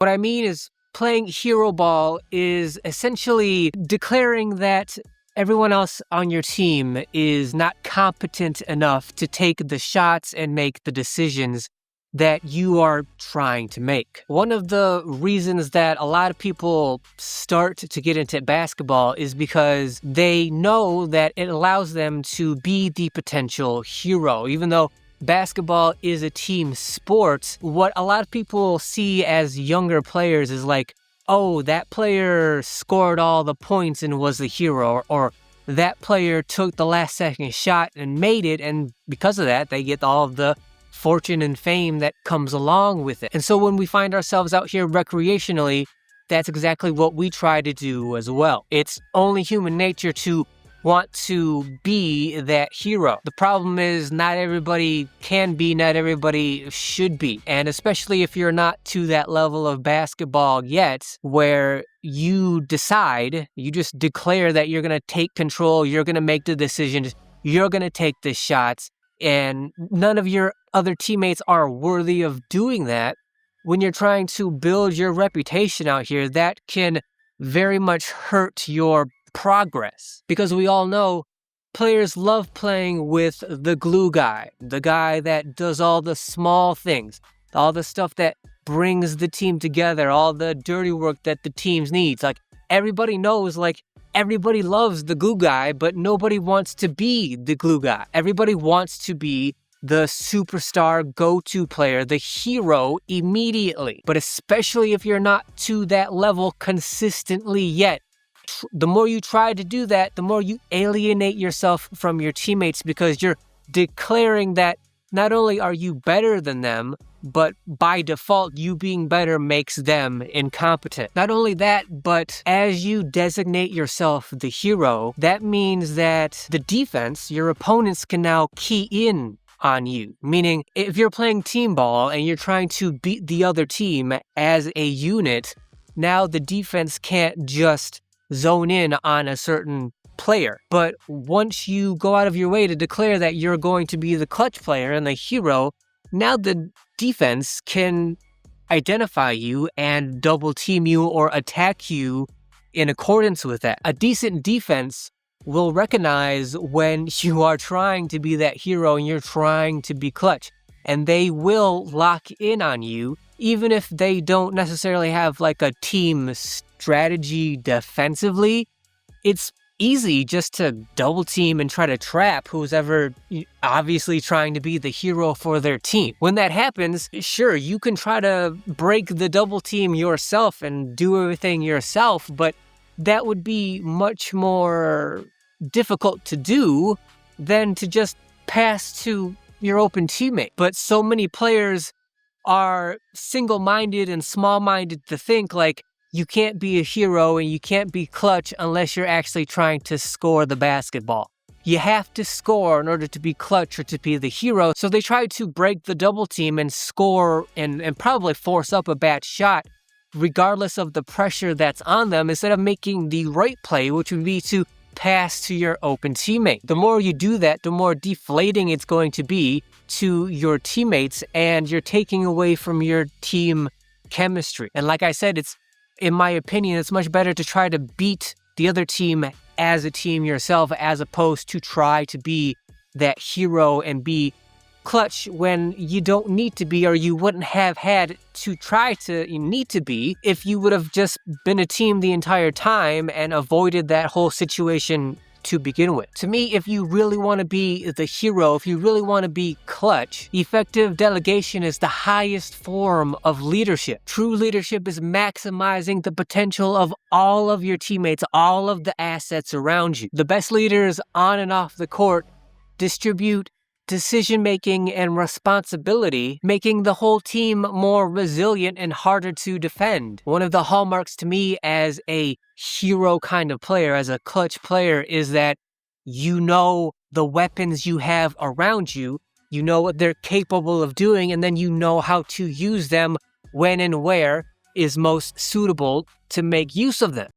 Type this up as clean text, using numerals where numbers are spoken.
What I mean is playing hero ball is essentially declaring that everyone else on your team is not competent enough to take the shots and make the decisions that you are trying to make. One of the reasons that a lot of people start to get into basketball is because they know that it allows them to be the potential hero. Even though basketball is a team sport, what a lot of people see as younger players is like, oh, that player scored all the points and was the hero, or that player took the last second shot and made it, and because of that, they get all of the fortune and fame that comes along with it. And so when we find ourselves out here recreationally, that's exactly what we try to do as well. It's only human nature to want to be that hero. The problem is not everybody can be, not everybody should be. And especially if you're not to that level of basketball yet, where you decide, you just declare that you're going to take control, you're going to make the decisions, you're going to take the shots, and none of your other teammates are worthy of doing that. When you're trying to build your reputation out here, that can very much hurt your progress. Because we all know players love playing with the glue guy, the guy that does all the small things, all the stuff that brings the team together, all the dirty work that the teams needs. Like, everybody knows, like, everybody loves the glue guy, but nobody wants to be the glue guy. Everybody wants to be the superstar go-to player, the hero immediately. But especially if you're not to that level consistently yet, the more you try to do that, the more you alienate yourself from your teammates, because you're declaring that not only are you better than them, but by default, you being better makes them incompetent. Not only that, but as you designate yourself the hero, that means that the defense, your opponents, can now key in on you. Meaning, if you're playing team ball and you're trying to beat the other team as a unit, now the defense can't just zone in on a certain player. But once you go out of your way to declare that you're going to be the clutch player and the hero, now the defense can identify you and double team you or attack you in accordance with that. A decent defense will recognize when you are trying to be that hero and you're trying to be clutch, and they will lock in on you, even if they don't necessarily have like a team strategy defensively. It's easy just to double team and try to trap who's ever obviously trying to be the hero for their team. When that happens, sure, you can try to break the double team yourself and do everything yourself, but that would be much more difficult to do than to just pass to your open teammate. But so many players are single-minded and small-minded to think like, you can't be a hero and you can't be clutch unless you're actually trying to score the basketball. You have to score in order to be clutch or to be the hero. So they try to break the double team and score and probably force up a bad shot regardless of the pressure that's on them, instead of making the right play, which would be to pass to your open teammate. The more you do that, the more deflating it's going to be to your teammates, and you're taking away from your team chemistry. And like I said, in my opinion, it's much better to try to beat the other team as a team yourself, as opposed to try to be that hero and be clutch when you don't need to be, or you wouldn't have had to try to need to be if you would have just been a team the entire time and avoided that whole situation to begin with. To me, if you really want to be the hero, if you really want to be clutch, effective delegation is the highest form of leadership. True leadership is maximizing the potential of all of your teammates, all of the assets around you. The best leaders on and off the court distribute decision-making and responsibility, making the whole team more resilient and harder to defend. One of the hallmarks to me as a hero kind of player, as a clutch player, is that you know the weapons you have around you, you know what they're capable of doing, and then you know how to use them when and where is most suitable to make use of them.